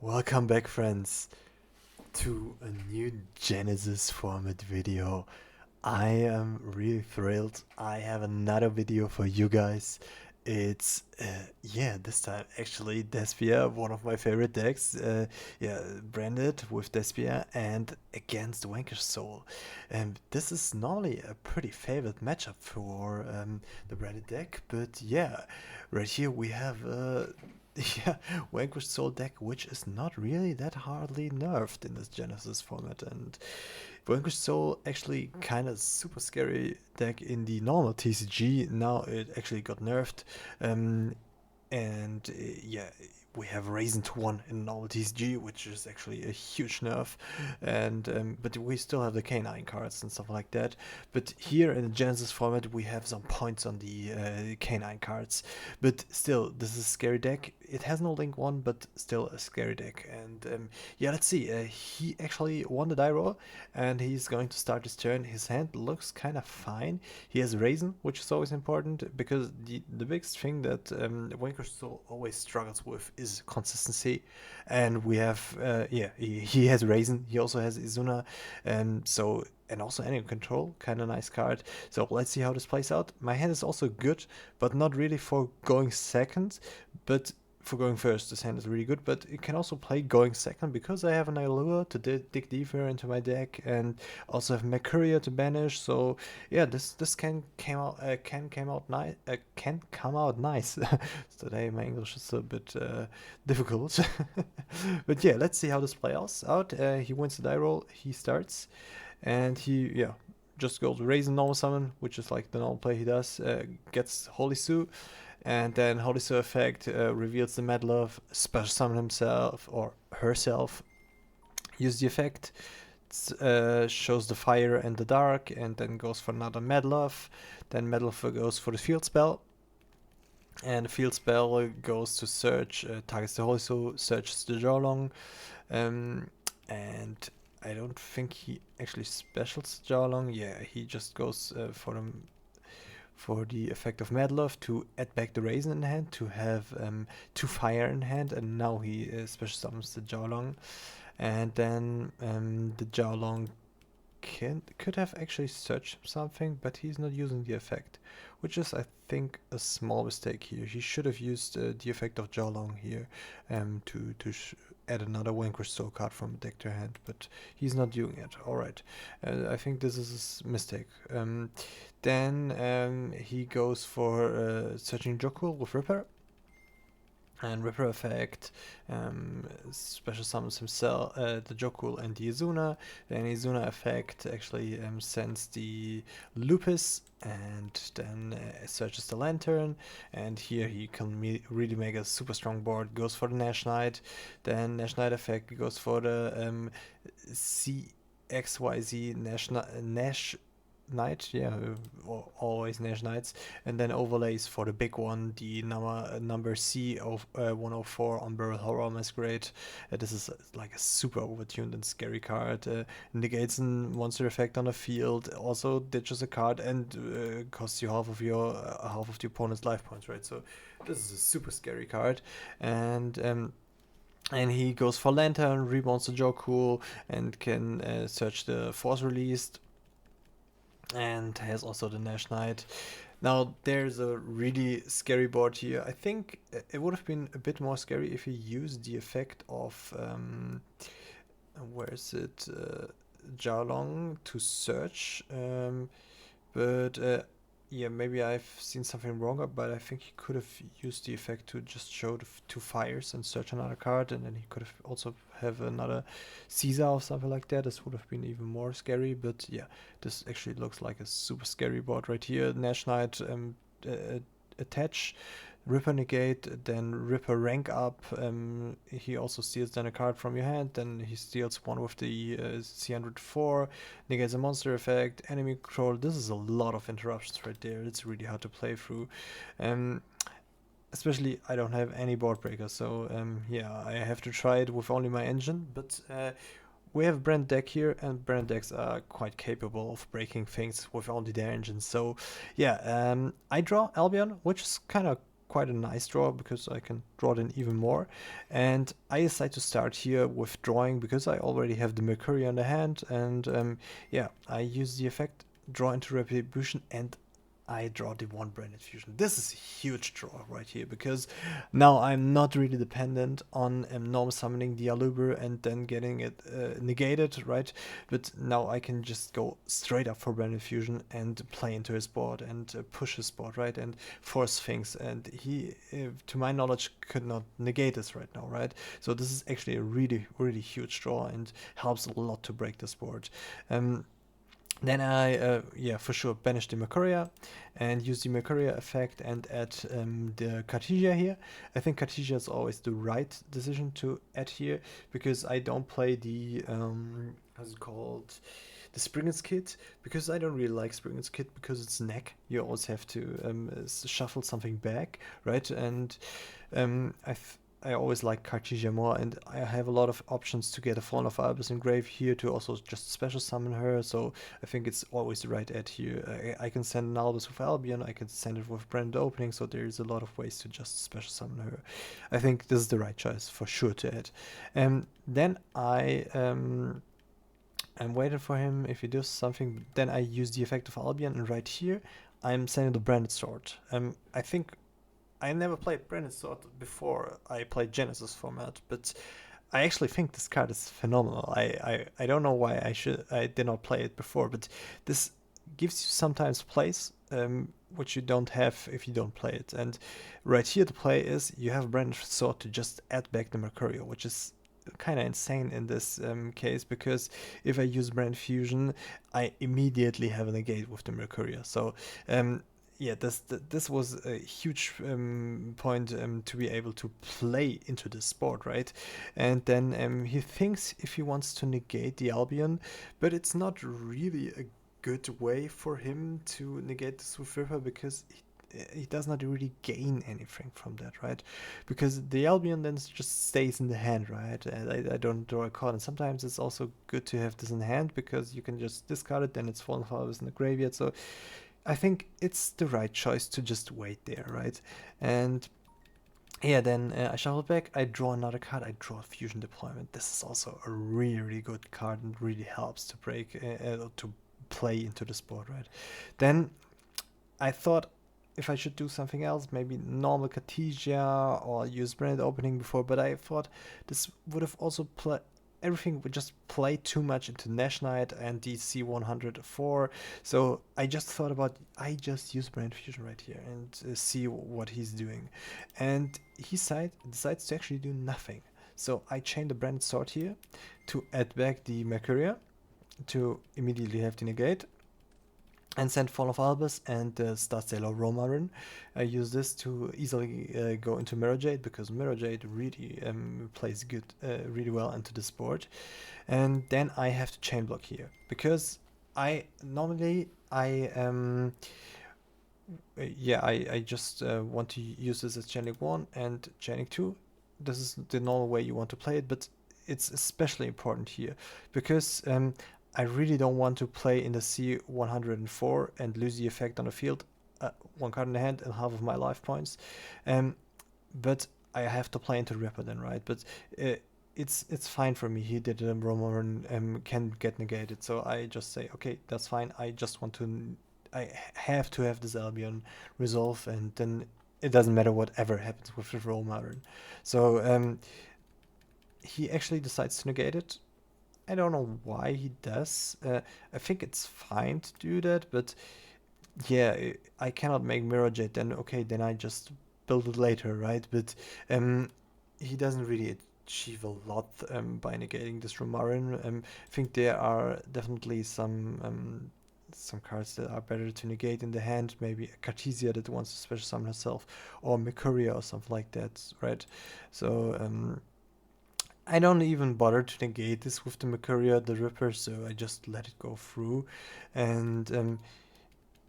Welcome back, friends, to a new Genesis format video. I am really thrilled. I have another video for you guys. It's this time actually Despia, one of my favorite decks. Branded with Despia and against Vanquish Soul. And this is normally a pretty favorite matchup for the branded deck, but yeah, right here we have yeah, Vanquish Soul deck, which is not really that hardly nerfed in this Genesis format, and Vanquish Soul actually kind of super scary deck in the normal TCG. Now it actually got nerfed, um, and yeah, we have Raisin to 1 in normal TCG, which is actually a huge nerf, and but we still have the K9 cards and stuff like that. But here in the Genesis format, we have some points on the K9 cards, but still, this is a scary deck. It has no Link 1, but still a scary deck. And yeah, let's see. He actually won the die roll, and he's going to start his turn. His hand looks kind of fine. He has Raisin, which is always important because the biggest thing that Vanquish Soul always struggles with is consistency. And we have, he has Raisin. He also has Izuna, and also Enemy Control, kind of nice card. So let's see how this plays out. My hand is also good, but not really for going second, but for going first. This hand is really good, but it can also play going second because I have an Allure to dig deeper into my deck, and also have Mercuria to banish. So yeah, this can come out nice. Can come out nice. Today my English is a bit difficult, but yeah, let's see how this plays out. He wins the die roll. He starts, and he just goes Raisin normal summon, which is like the normal play he does. Gets Holy Sue, and then Holy Sue effect reveals the Mad Love, special summon himself or herself, use the effect, shows the fire and the dark, and then goes for another Mad Love. Then Mad Love goes for the field spell, and the field spell goes to search, targets the Holy Sue, searches the Jawlong, and I don't think he actually specials Jawlong. Yeah, he just goes for the effect of Mad Love to add back the Raisin in hand, to have 2 fire in hand, and now he special summons the Jawlong. And then the Jawlong could have actually searched something, but he's not using the effect, which is, I think, a small mistake here. He should have used the effect of Jawlong here to add another Vanquish Soul card from deck to hand, but he's not doing it. Alright, I think this is a mistake. Then he goes for searching Jokul with Ripper. And Ripper effect special summons himself, the Jokul and the Izuna. Then Izuna effect actually sends the Lupus, and then searches the Lantern. And here he can really make a super strong board. Goes for the Nash Knight. Then Nash Knight effect goes for the CXYZ Nash Knight, always Nash Knights, and then overlays for the big one, the number C of 104 on Barrel Horror Masquerade. This is like a super overtuned and scary card. Negates a monster effect on the field, also ditches a card, and costs you half of the opponent's life points, right? So this is a super scary card, and he goes for Lantern, reborns the Jokul, and can search the Force Released, and has also the Nash Knight. Now there's a really scary board here. I think it would have been a bit more scary if he used the effect of where is it, Jialong to search, but yeah, maybe I've seen something wrong, but I think he could have used the effect to just show the 2 fires and search another card, and then he could have also have another Caesar or something like that. This would have been even more scary, but yeah, this actually looks like a super scary board right here. Nash Knight attach, Ripper negate, then Ripper rank up. He also steals then a card from your hand, then he steals one with the C104, negates a monster effect, enemy control. This is a lot of interruptions right there. It's really hard to play through. Especially I don't have any board breakers, so yeah, I have to try it with only my engine, but we have brand deck here, and brand decks are quite capable of breaking things with only their engines. So yeah, I draw Albion, which is kind of quite a nice draw because I can draw then even more. And I decide to start here with drawing because I already have the Mercury on the hand, and yeah, I use the effect, draw into Retribution, and I draw the one Branded Fusion. This is a huge draw right here because now I'm not really dependent on normal summoning the Aluber and then getting it negated, right? But now I can just go straight up for Branded Fusion and play into his board and push his board, right? And force things. And he, to my knowledge, could not negate this right now, right? So this is actually a really, really huge draw and helps a lot to break this board. Then I, yeah, for sure, banish the Mercuria and use the Mercuria effect and add the Cartesia here. I think Cartesia is always the right decision to add here because I don't play the, how's it called? The Springer's Kit, because I don't really like Springer's Kit because it's neck. You always have to shuffle something back, right? And I always like Cartesia more, and I have a lot of options to get a Fallen of Albus engrave here to also just special summon her, so I think it's always the right add here. I can send an Albus with Albion, I can send it with Branded Opening, so there's a lot of ways to just special summon her. I think this is the right choice for sure to add. Then I'm waiting for him. If he does something, then I use the effect of Albion, and right here I'm sending the Branded Sword. I think I never played Branded Sword before I played Genesys format, but I actually think this card is phenomenal. I don't know why I did not play it before, but this gives you sometimes plays which you don't have if you don't play it. And right here the play is you have Branded Sword to just add back the Mercurial, which is kind of insane in this case, because if I use Brand Fusion, I immediately have a negate with the Mercuria. So yeah, this was a huge point to be able to play into the sport, right? And then he thinks if he wants to negate the Albion, but it's not really a good way for him to negate the Swift Ripper because he does not really gain anything from that, right? Because the Albion then just stays in the hand, right? And I don't draw a card. And sometimes it's also good to have this in hand because you can just discard it, then it's Fallen Flowers in the graveyard. So I think it's the right choice to just wait there, right? And yeah, then I shuffle back, I draw another card, I draw Fusion Deployment. This is also a really, really good card and really helps to break, to play into the board, right? Then I thought if I should do something else, maybe normal Cartesia or use Branded Opening before, but I thought this would have also everything would just play too much into Nash Knight and DC 104. So I just thought about, I just use Brand Fusion right here and see what he's doing. And he decides to actually do nothing. So I chain the Branded Sword here to add back the Mercuria to immediately have the negate. And send Fall of Albus and Star Sailor Romarin. I use this to easily go into Mirror Jade because Mirror Jade really plays really well into this board. And then I have to chain block here because I just want to use this as chaining 1 and chaining 2. This is the normal way you want to play it, but it's especially important here because I really don't want to play in the C104 and lose the effect on the field, 1 card in the hand and half of my life points. But I have to play into Ripper then, right? But it's fine for me. He did Romarin can get negated, so I just say, okay, that's fine. I just want to, I have to have this Albion resolve, and then it doesn't matter whatever happens with the Romarin. So he actually decides to negate it. I don't know why he does. I think it's fine to do that, but yeah, I cannot make Mirror Jade. Then okay, then I just build it later, right? But he doesn't really achieve a lot by negating this Romarin. I think there are definitely some cards that are better to negate in the hand. Maybe a Cartesia that wants to special summon herself, or Mercuria or something like that, right? So I don't even bother to negate this with the Mercuria, the Ripper, so I just let it go through. And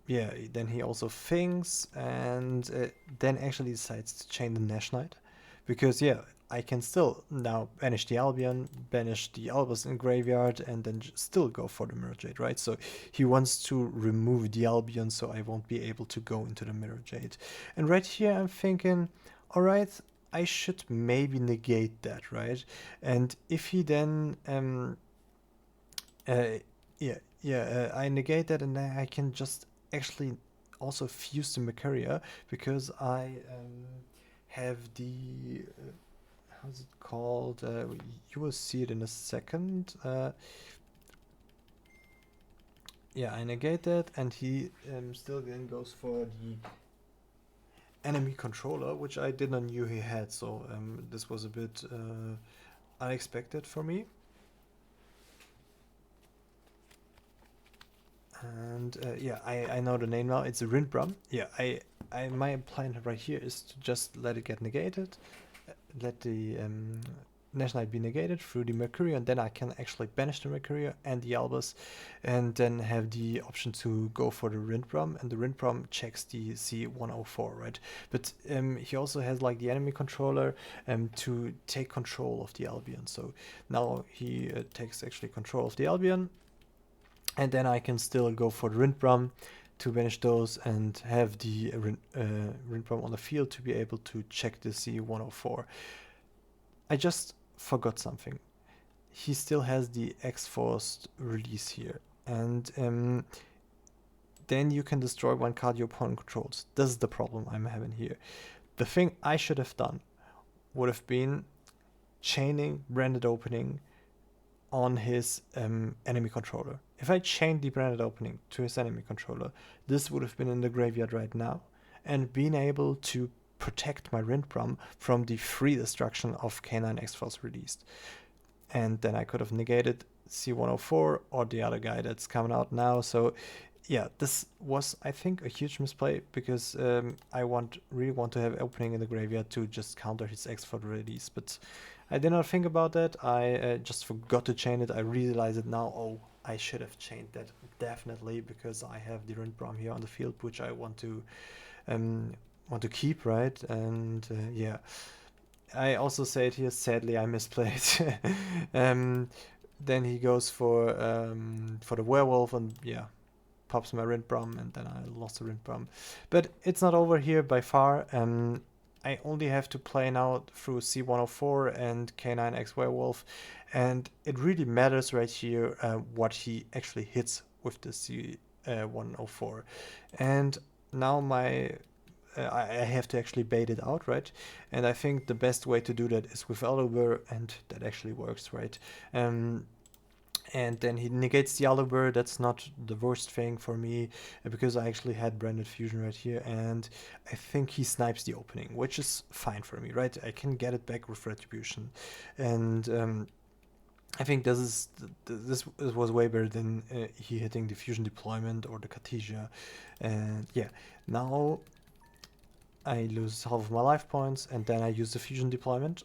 yeah, then he also thinks, and then actually decides to chain the Nash Knight. Because yeah, I can still now banish the Albion, banish the Albus in graveyard, and then still go for the Mirror Jade, right? So he wants to remove the Albion, so I won't be able to go into the Mirror Jade. And right here I'm thinking, all right, I should maybe negate that, right? And if he then I negate that, and then I can just actually also fuse the Mercuria, because I have the how's it called? You will see it in a second. Yeah, I negate that, and he still then goes for the enemy controller, which I did not knew he had. So this was a bit unexpected for me. And yeah, I know the name now. It's a Rindbrum. Yeah, my plan right here is to just let it get negated, let the National Knight be negated through the Mercury, and then I can actually banish the Mercury and the Albus, and then have the option to go for the Rindbrum, and the Rindbrum checks the C104, right? But he also has like the enemy controller to take control of the Albion. So now he takes actually control of the Albion, and then I can still go for the Rindbrum to banish those and have the Rindbrum on the field to be able to check the C104. I just forgot something. He still has the X-Forced release here, and then you can destroy one card your opponent controls. This is the problem I'm having here. The thing I should have done would have been chaining Branded Opening on his enemy controller. If I chained the Branded Opening to his enemy controller, this would have been in the graveyard right now, and been able to protect my Rindbrum from the free destruction of K9 X-Force released. And then I could have negated C104 or the other guy that's coming out now. So yeah, this was, I think, a huge misplay, because I really want to have opening in the graveyard to just counter his X-Force release, but I did not think about that. I just forgot to chain it. I realize it now. Oh, I should have chained that definitely, because I have the Rindbrum here on the field, which I want to keep, right? And yeah, I also say it here. Sadly, I misplayed. Then he goes for the werewolf, and yeah, pops my Rindbrum, and then I lost the Rindbrum. But it's not over here by far. I only have to play now through C104 and K9X Werewolf, and it really matters right here what he actually hits with the C104. And now I have to actually bait it out, right? And I think the best way to do that is with Aluber, and that actually works, right? And then he negates the Aluber. That's not the worst thing for me, because I actually had Branded Fusion right here, and I think he snipes the opening, which is fine for me, right? I can get it back with Retribution, and I think this was way better than he hitting the Fusion Deployment or the Cartesia. And yeah, now I lose half of my life points, and then I use the Fusion Deployment,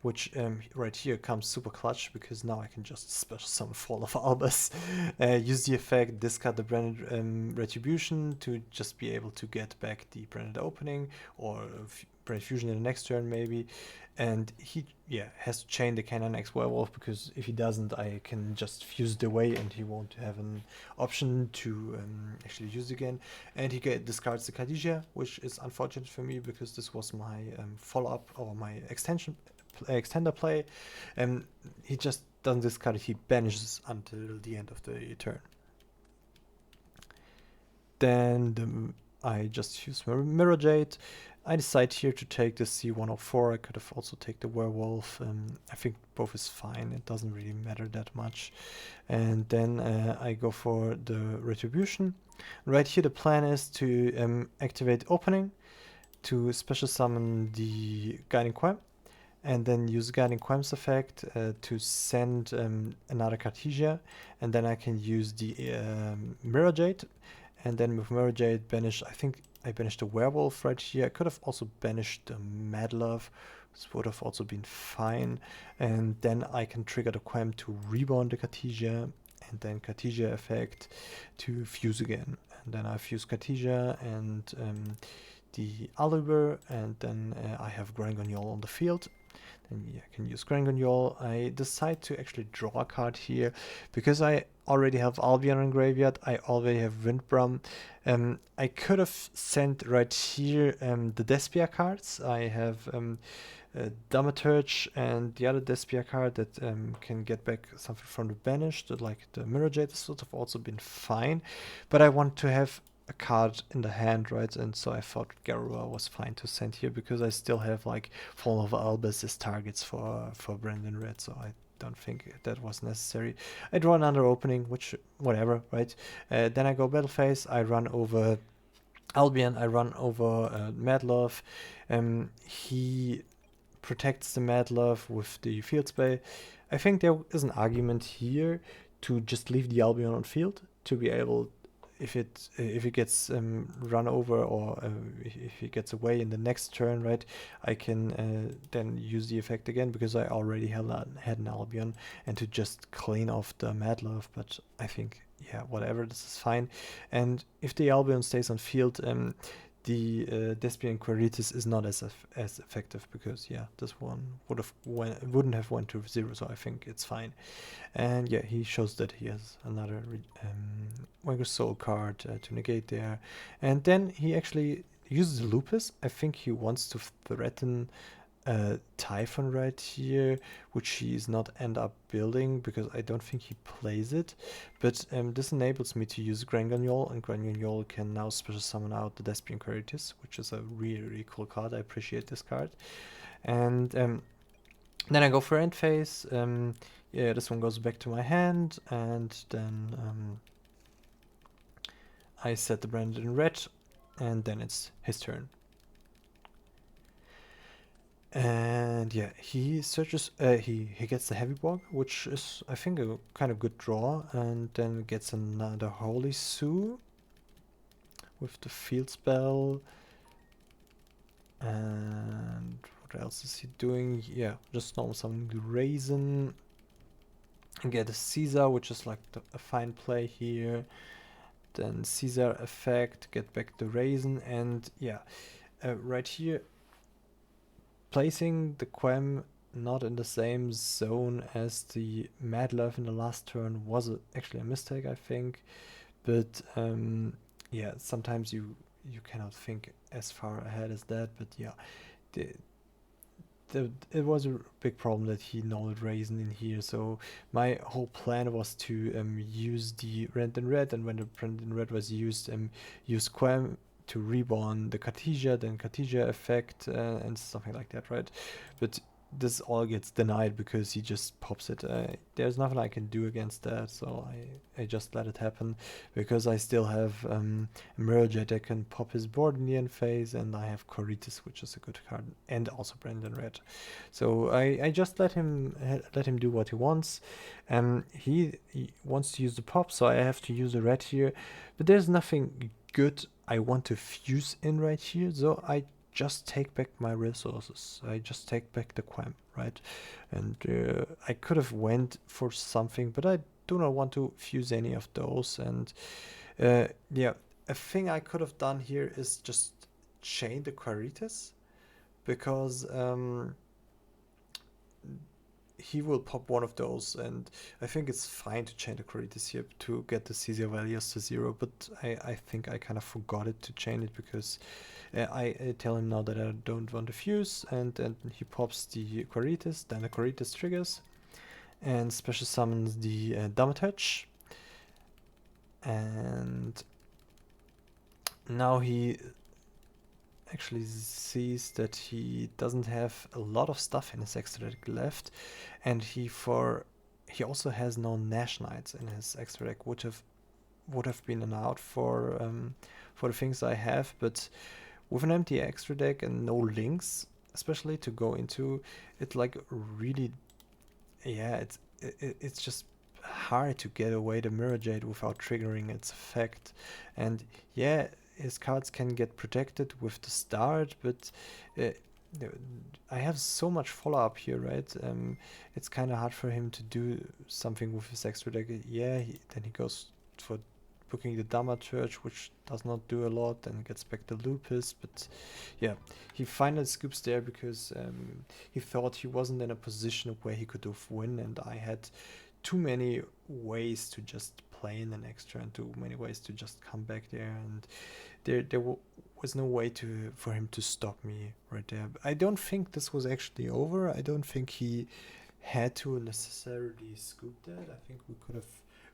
which right here comes super clutch, because now I can just special summon Fall of Albus, use the effect, discard the Branded Retribution to just be able to get back the Branded Opening, or Branded Fusion in the next turn maybe. And he has to chain the K9X Werewolf, because if he doesn't, I can just fuse it away and he won't have an option to actually use it again. And he discards the Khadija, which is unfortunate for me, because this was my follow-up or my extender play. He just doesn't discard it, he banishes until the end of the turn. Then I just use Mirror Jade. I decide here to take the C104. I could have also taken the Werewolf. I think both is fine. It doesn't really matter that much. And then I go for the Retribution. Right here the plan is to activate Opening, to special summon the Guiding Quem, and then use Guiding Quem's effect to send another Cartesia, and then I can use the Mirror Jade, and then with Mirror Jade banish, I think I banished the Werewolf right here. I could have also banished the Madlove. This would have also been fine. And then I can trigger the Quem to reborn the Cartesia, and then Cartesia effect to fuse again. And then I fuse Cartesia and the Aluber, and then I have Grangoniol on the field. Then yeah, I can use Grangunyol. I decide to actually draw a card here because I already have Albion in graveyard. I already have Windbrum. I could have sent right here the Despia cards. I have Thaumaturge and the other Despia card that can get back something from the banished, like the Mirror Jade. This would have also been fine, but I want to have a card in the hand, right? And so I thought Garua was fine to send here because I still have like Fallen of Albus as targets for Brandon Red, so I don't think that was necessary. I draw another opening, which whatever, right? Then I go battle phase. I run over Albion. I run over Madlove. He protects the Madlove with the field spell. I think there is an argument here to just leave the Albion on field to be able, if it gets run over or if it gets away in the next turn, right, I can then use the effect again because I already had an Albion, and to just clean off the Madlove. But I think, yeah, whatever, this is fine. And if the Albion stays on field, the Despian Quiritis is not as effective because, yeah, this one wouldn't have went to 0, so I think it's fine. And yeah, he shows that he has another Wanger's Soul card to negate there. And then he actually uses Lupus. I think he wants to threaten Typhon right here, which he is not end up building because I don't think he plays it. But this enables me to use Grangunyol, and Grangunyol can now special summon out the Despian Quiritis, which is a really, really cool card. I appreciate this card. And then I go for end phase. Yeah, this one goes back to my hand, and then I set the Brandon Red, and then it's his turn. And yeah, he searches, he gets the Heavy Bog, which is, I think, a kind of good draw, and then gets another Holy Sue with the field spell. And what else is he doing? Yeah, just normal summoning the Raisin. And get a Caesar, which is like a fine play here. Then Caesar effect, get back the Raisin, and yeah, right here, placing the Quem not in the same zone as the Madlove in the last turn was actually a mistake, I think. But yeah, sometimes you cannot think as far ahead as that. But yeah, it was a big problem that he nulled Raisin in here. So my whole plan was to use the Brandon Red, and when the Brandon Red was used, use Quem to reborn the Cartesia, then Cartesia effect and something like that, right? But this all gets denied because he just pops it. There's nothing I can do against that, so I just let it happen because I still have a Mirror Jet that can pop his board in the end phase, and I have Quiritis, which is a good card, and also Brandon Red. So I just let him do what he wants. He wants to use the pop, so I have to use the red here, but there's nothing good I want to fuse in right here, so I just take back my resources. I just take back the Quem, right? And I could have went for something, but I do not want to fuse any of those. And yeah, a thing I could have done here is just chain the Quiritis, because he will pop one of those, and I think it's fine to chain the Quiritis here to get the Caesar values to 0, but I think I kind of forgot it to chain it because I tell him now that I don't want to fuse, and then he pops the Quiritis, then the Quiritis triggers, and special summons the Thaumaturge, and now he actually sees that he doesn't have a lot of stuff in his extra deck left, and he also has no Nash Knights in his extra deck, would have been an out for the things I have, but with an empty extra deck and no links, especially to go into it, like really, yeah, it's just hard to get away the Mirror Jade without triggering its effect, and yeah, his cards can get protected with the start, but I have so much follow-up here, right? It's kind of hard for him to do something with his extra deck. Yeah, then he goes for booking the Dama Church, which does not do a lot, and gets back the Lupus. But yeah, he finally scoops there because he thought he wasn't in a position where he could have win, and I had too many ways to just play in an extra and too many ways to just come back there, and there was no way for him to stop me right there. I don't think this was actually over. I don't think he had to necessarily scoop that. I think we could have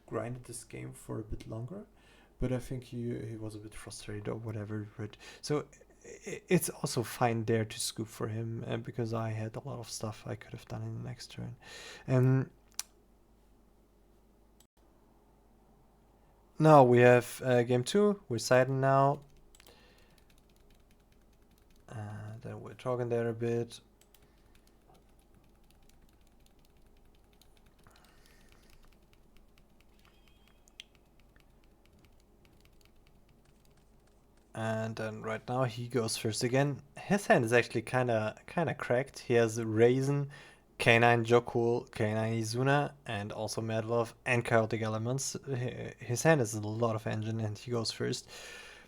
grinded this game for a bit longer, but I think he was a bit frustrated or whatever. But so it's also fine there to scoop for him, because I had a lot of stuff I could have done in the next turn. Now we have game 2. We're siding now. Then we're talking there a bit. And then right now he goes first again. His hand is actually kind of cracked. He has Raisin, K9 Jokul, K9 Izuna, and also Mad Love and Chaotic Elements. His hand is a lot of engine, and he goes first.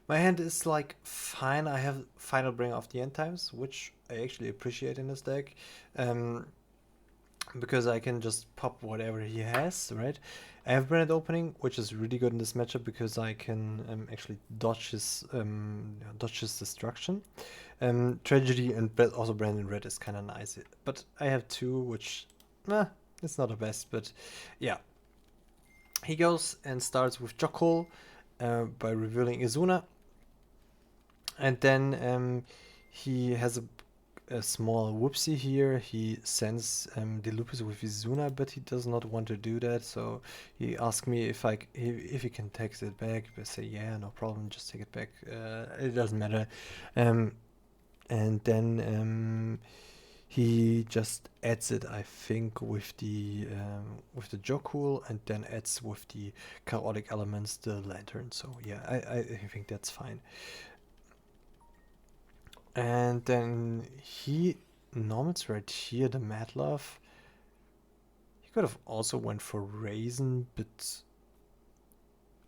My hand is like fine. I have Final Bring of the End Times, which I actually appreciate in this deck. Because I can just pop whatever he has, right? I have Branded Opening, which is really good in this matchup because I can actually dodge his destruction. Tragedy and also Branded Red is kind of nice, but I have 2, which it's not the best, but yeah. He goes and starts with Jokul by revealing Izuna, and then he has a small whoopsie here. He sends the Lupus with Izuna, but he does not want to do that, so he asked me if he can take it back. But I say, yeah, no problem, just take it back. It doesn't matter. And then he just adds it, I think, with the Jokul, and then adds with the chaotic elements the lantern. So yeah, I think that's fine. And then he normals right here the Mad Love. He could have also went for Raisin, but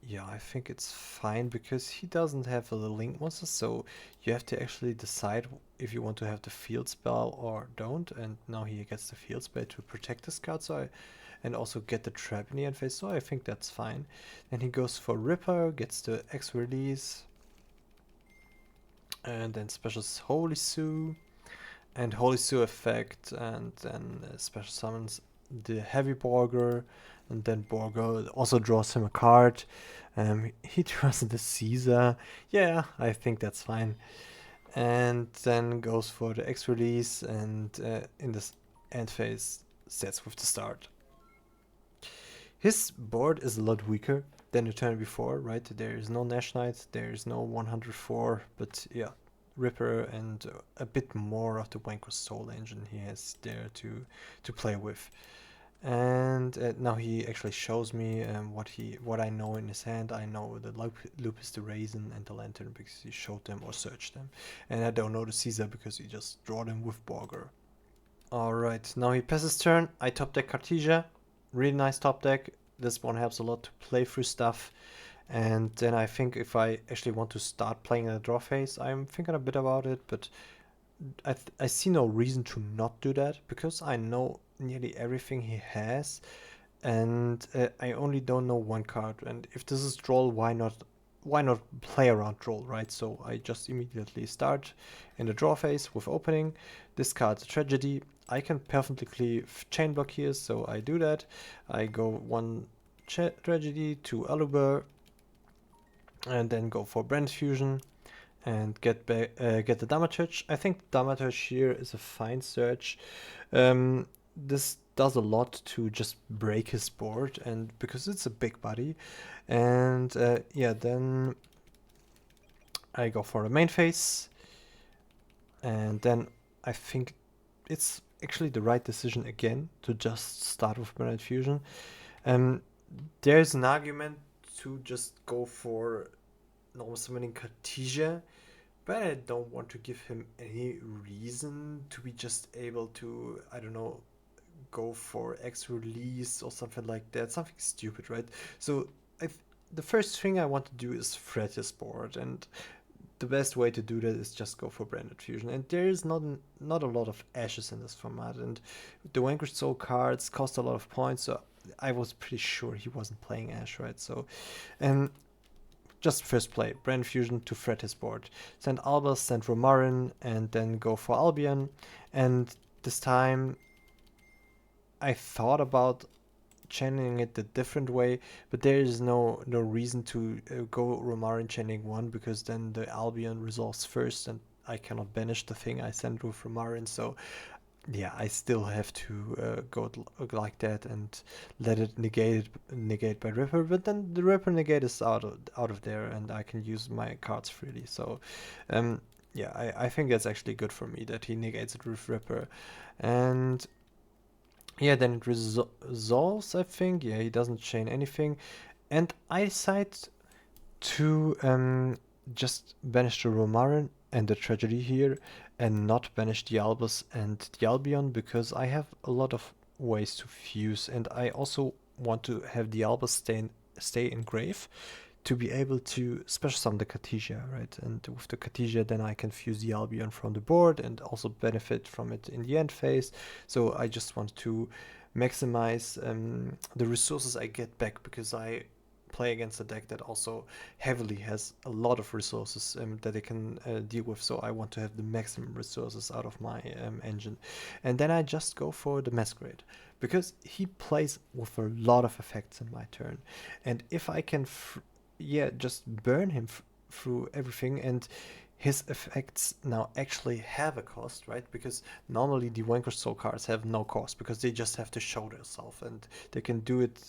yeah, I think it's fine because he doesn't have a link monster, so you have to actually decide if you want to have the field spell or don't. And now he gets the field spell to protect this card, and also get the trap in the end phase, so I think that's fine. Then he goes for Ripper, gets the X release, and then specials Holy Sue and Holy Sue effect, and then special summons the Heavy Borger, and then Borger also draws him a card. He draws the Caesar. Yeah, I think that's fine. And then goes for the X release, and in this end phase sets with the start. His board is a lot weaker than the turn before, right? There is no Nash Knight, there is no 104, but yeah, Ripper and a bit more of the Wanker's Soul Engine he has there to play with. And now he actually shows me what I know in his hand. I know the Lupus, the Raisin, and the Lantern because he showed them or searched them. And I don't know the Caesar because he just drew them with Borger. Alright, now he passes turn. I top deck Cartesia. Really nice top deck. This one helps a lot to play through stuff. And then I think if I actually want to start playing in a draw phase, I'm thinking a bit about it, but I see no reason to not do that because I know nearly everything he has, and I only don't know one card. And if this is Droll, why not play around Droll, right? So I just immediately start in the draw phase with opening. Discard the Tragedy. I can perfectly chain block here, so I do that. I go 1 Tragedy, 2 Aluber, and then go for Brand Fusion and get the Damaturge. I think Damaturge here is a fine search. This does a lot to just break his board, and because it's a big body. And yeah, then I go for the main phase, and then I think it's actually the right decision again to just start with Brand Fusion. There's an argument to just go for normal summoning Cartesia, but I don't want to give him any reason to be just able to, I don't know, go for X release or something like that. Something stupid, right? So the first thing I want to do is threat his board, and the best way to do that is just go for branded fusion. And there is not a lot of ashes in this format, and the vanquished soul cards cost a lot of points, so I was pretty sure he wasn't playing ash, right? So, and just first play brand fusion to threat his board, send Albus, send Romarin, and then go for Albion. And this time I thought about channeling it the different way, but there is no reason to go Romarin channeling 1, because then the Albion resolves first and I cannot banish the thing I send with Romarin. So yeah, I still have to go like that and let it negate by Ripper, but then the Ripper negate is out of there and I can use my cards freely. So yeah, I think that's actually good for me that he negates it with Ripper. And yeah, then it resolves, I think. Yeah, he doesn't chain anything. And I decide to just banish the Romarin and the Tragedy here and not banish the Albus and the Albion, because I have a lot of ways to fuse, and I also want to have the Albus stay in grave to be able to special summon the Cartesia, right? And with the Cartesia, then I can fuse the Albion from the board and also benefit from it in the end phase. So I just want to maximize the resources I get back, because I play against a deck that also heavily has a lot of resources that it can deal with. So I want to have the maximum resources out of my engine. And then I just go for the Masquerade, because he plays with a lot of effects in my turn. And if I can just burn him through everything, and his effects now actually have a cost, right? Because normally the Vanquish Soul cards have no cost, because they just have to show themselves and they can do it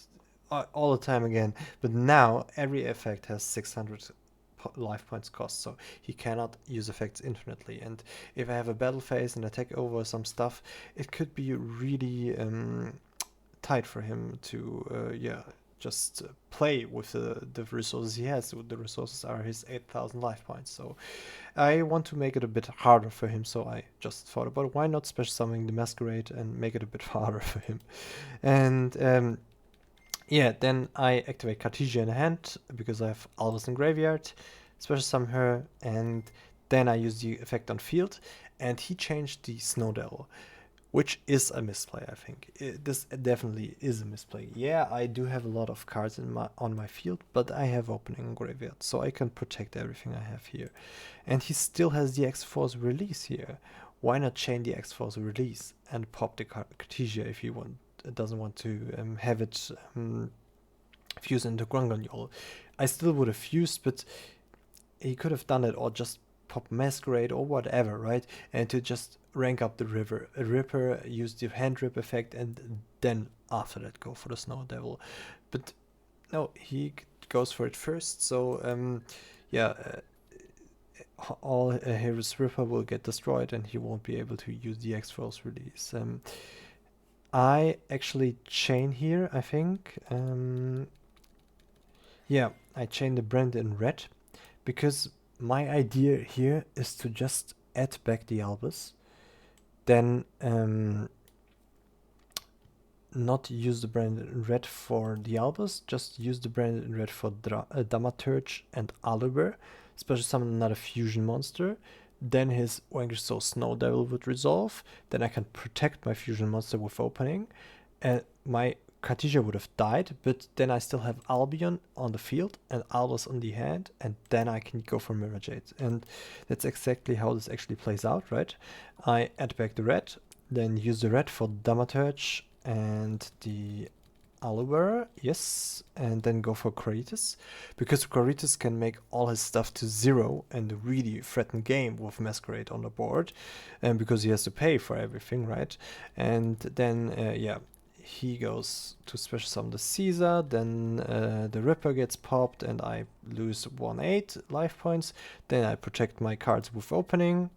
all the time again. But now every effect has 600 life points cost, so he cannot use effects infinitely. And if I have a battle phase and attack over some stuff, it could be really tight for him to just play with the resources he has. The resources are his 8,000 life points, so I want to make it a bit harder for him. So I just thought about why not special summoning the Masquerade and make it a bit harder for him. And yeah, then I activate Cartesia in hand because I have Albus in graveyard, special summon her, and then I use the effect on field, and he changed the Snow Devil, which is a misplay, I think. This definitely is a misplay. Yeah, I do have a lot of cards on my field, but I have opening in graveyard, so I can protect everything I have here. And he still has the X-Force release here. Why not chain the X-Force release and pop the Cartesia if you doesn't want to have it fuse into Grunganiol? I still would have fused, but he could have done it, or just pop Masquerade or whatever, right? And to just rank up the Ripper, use the hand rip effect, and then after that go for the Snow Devil. But no, he goes for it first. So all his Ripper will get destroyed, and he won't be able to use the X-Force release. I actually chain here, I think. Yeah, I chain the brand in red, because my idea here is to just add back the Albus, then not use the brand in red for the Albus, just use the brand in red for Dramaturge and Aluber, special summon another fusion monster. Then his Vanquish Soul Snow Devil would resolve. Then I can protect my fusion monster with opening. My Cartesia would have died, but then I still have Albion on the field and Albus on the hand, and then I can go for Mirror Jade. And that's exactly how this actually plays out, right? I add back the red, then use the red for Dramaturge and the Aluber, yes, and then go for Quirites, because Quirites can make all his stuff to 0 and really threaten game with Masquerade on the board, and because he has to pay for everything, right? And then he goes to special summon the Caesar, then the Ripper gets popped and I lose 1/8 life points. Then I protect my cards with opening,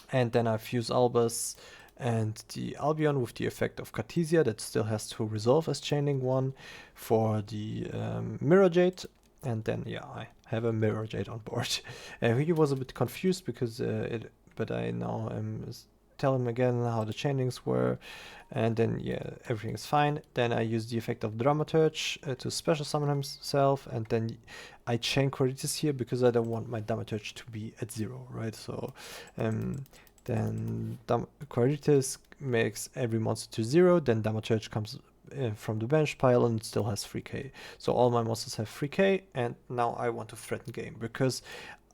and then I fuse Albus and the Albion with the effect of Cartesia that still has to resolve as chaining 1 for the Mirror Jade. And then I have a Mirror Jade on board. He was a bit confused because but I now am tell him again how the chainings were, and then yeah, everything is fine. Then I use the effect of Dramaturge to special summon himself, and then I chain Quirites here because I don't want my Dramaturge to be at 0, right? So then Quirites makes every monster to 0, then Dramaturge comes from the bench pile and still has 3k. So all my monsters have 3k, and now I want to threaten game because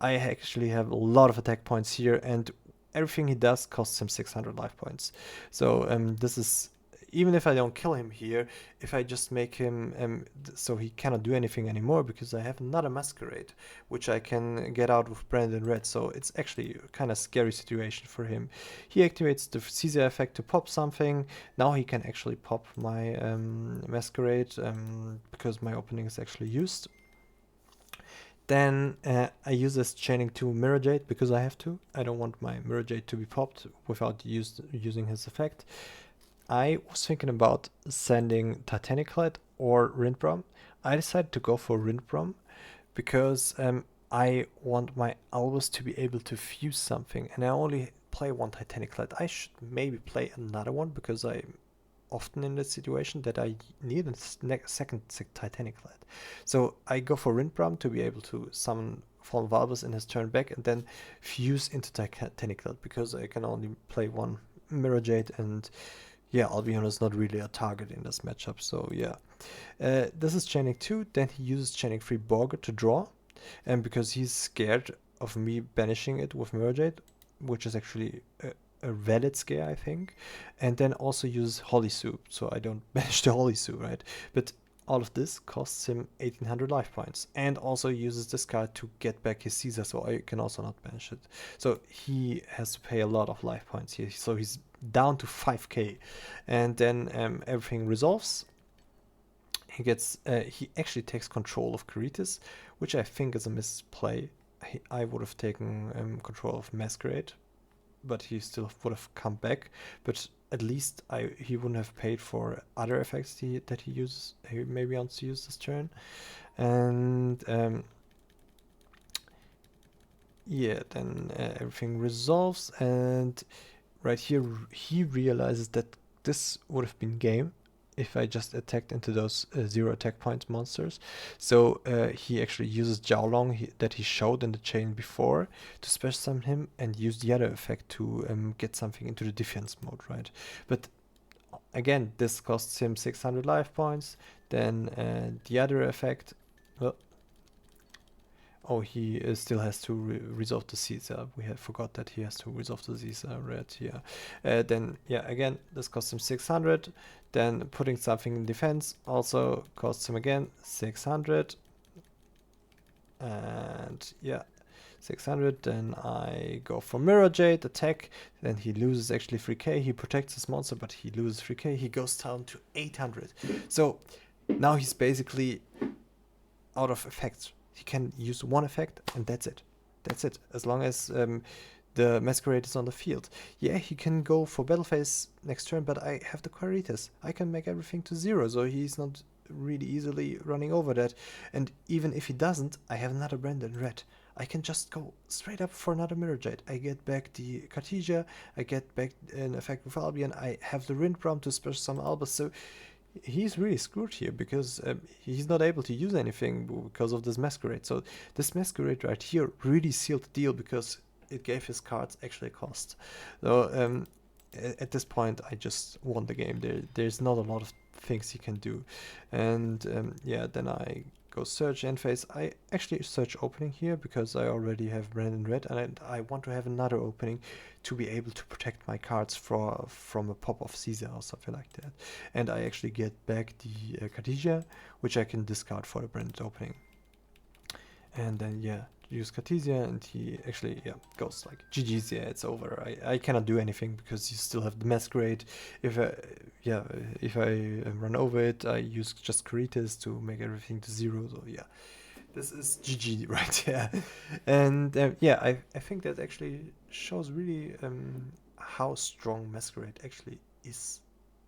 I actually have a lot of attack points here, and everything he does costs him 600 life points. So this is, even if I don't kill him here, if I just make him so he cannot do anything anymore, because I have another Masquerade, which I can get out with Branded Red, so it's actually a kind of scary situation for him. He activates the Caesar effect to pop something. Now he can actually pop my Masquerade because my opening is actually used. Then I use this chaining to Mirror Jade because I have to. I don't want my Mirror Jade to be popped without using his effect. I was thinking about sending Titanic Clad or Rindbrom. I decided to go for Rindbrom because I want my Albus to be able to fuse something, and I only play one Titanic Clad. I should maybe play another one because I'm often in the situation that I need a second Titanic Clad. So I go for Rindbrom to be able to summon Fallen Valbus in his turn back and then fuse into Titanic Clad because I can only play one Mirror Jade, and yeah, Albion is not really a target in this matchup, so yeah. This is chaining 2, then he uses chaining 3 Borger to draw, and because he's scared of me banishing it with Mirror Jade, which is actually a valid scare, I think, and then also use Holy Soup, so I don't banish the Holy Soup, right? But all of this costs him 1800 life points, and also uses this card to get back his Caesar, so I can also not banish it. So he has to pay a lot of life points here, so he's down to 5k, and then everything resolves. He gets he actually takes control of Quirites, which I think is a misplay. I would have taken control of Masquerade, but he still would have come back. But at least he wouldn't have paid for other effects that he uses. He maybe wants to use this turn, and yeah, then everything resolves, and right here he realizes that this would have been game if I just attacked into those 0 attack point monsters. So he actually uses Jiaolong that he showed in the chain before to special summon him and use the other effect to get something into the defense mode, right? But again, this costs him 600 life points. Then the other effect, oh, he still has to resolve the Caesar. We have forgot that he has to resolve the Caesar red here. Then, yeah, again, this costs him 600. Then putting something in defense also costs him again 600. And, yeah, 600. Then I go for Mirror Jade, attack. Then he loses actually 3k. He protects his monster, but he loses 3k. He goes down to 800. So now he's basically out of effects. He can use one effect and that's it. That's it. As long as the Masquerade is on the field. Yeah, he can go for battle phase next turn, but I have the Quirites. I can make everything to 0, so he's not really easily running over that. And even if he doesn't, I have another Branded Red. I can just go straight up for another Mirror Jade. I get back the Cartesia, I get back an effect with Albion, I have the Rindbrom to special summon Albus, so he's really screwed here because he's not able to use anything because of this Masquerade. So this Masquerade right here really sealed the deal because it gave his cards actually a cost. So at this point, I just won the game. There's not a lot of things he can do. And yeah, then I go search end phase. I actually search opening here because I already have Branded Red, and I want to have another opening to be able to protect my cards from a pop of Caesar or something like that. And I actually get back the Cartesia, which I can discard for the Branded opening. And then yeah, use Cartesia, and he actually goes like GG's, yeah, it's over. I cannot do anything because you still have the Masquerade. If I run over it, I use just Quirites to make everything to 0. So yeah, this is GG right here. And yeah, I think that actually shows really how strong Masquerade actually is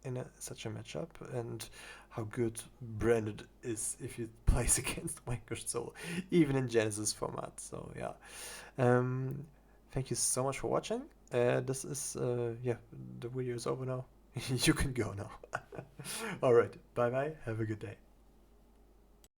in such a matchup, and how good Branded is if it plays against Vanquish Soul, even in Genesys format. So yeah, thank you so much for watching. This is, yeah, the video is over now. You can go now. Alright, bye bye, have a good day.